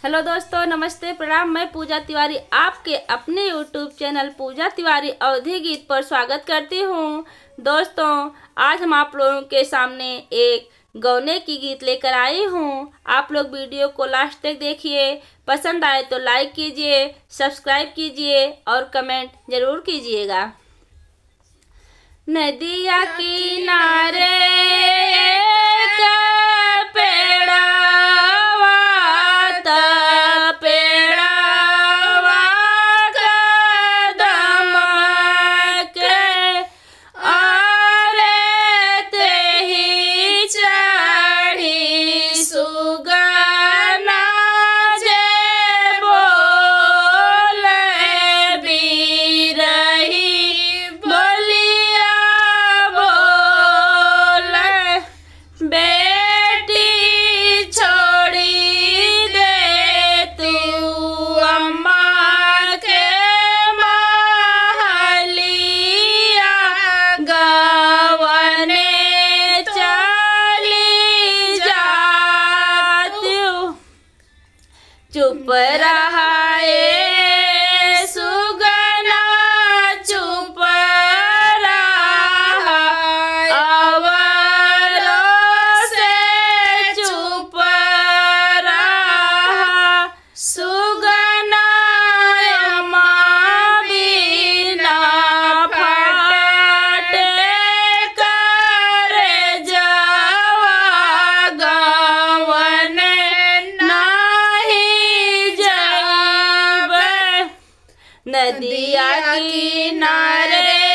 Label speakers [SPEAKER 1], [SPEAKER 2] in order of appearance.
[SPEAKER 1] Hello दोस्तों, नमस्ते, प्रणाम। मैं पूजा तिवारी आपके अपने यूट्यूब चैनल पूजा तिवारी अवधी गीत पर स्वागत करती हूँ। दोस्तों, आज हम आप लोगों के सामने एक गौने की गीत लेकर आई हूँ। आप लोग वीडियो को लास्ट तक देखिए। पसंद आए तो लाइक कीजिए, सब्सक्राइब कीजिए और कमेंट जरूर कीजिएगा। नदिया किनारे चुप रहा ए सुगना, चुप रहा अवरों से, चुप रहा सुगना माँ बिना फटे कर जावा गवन नदिया किनारे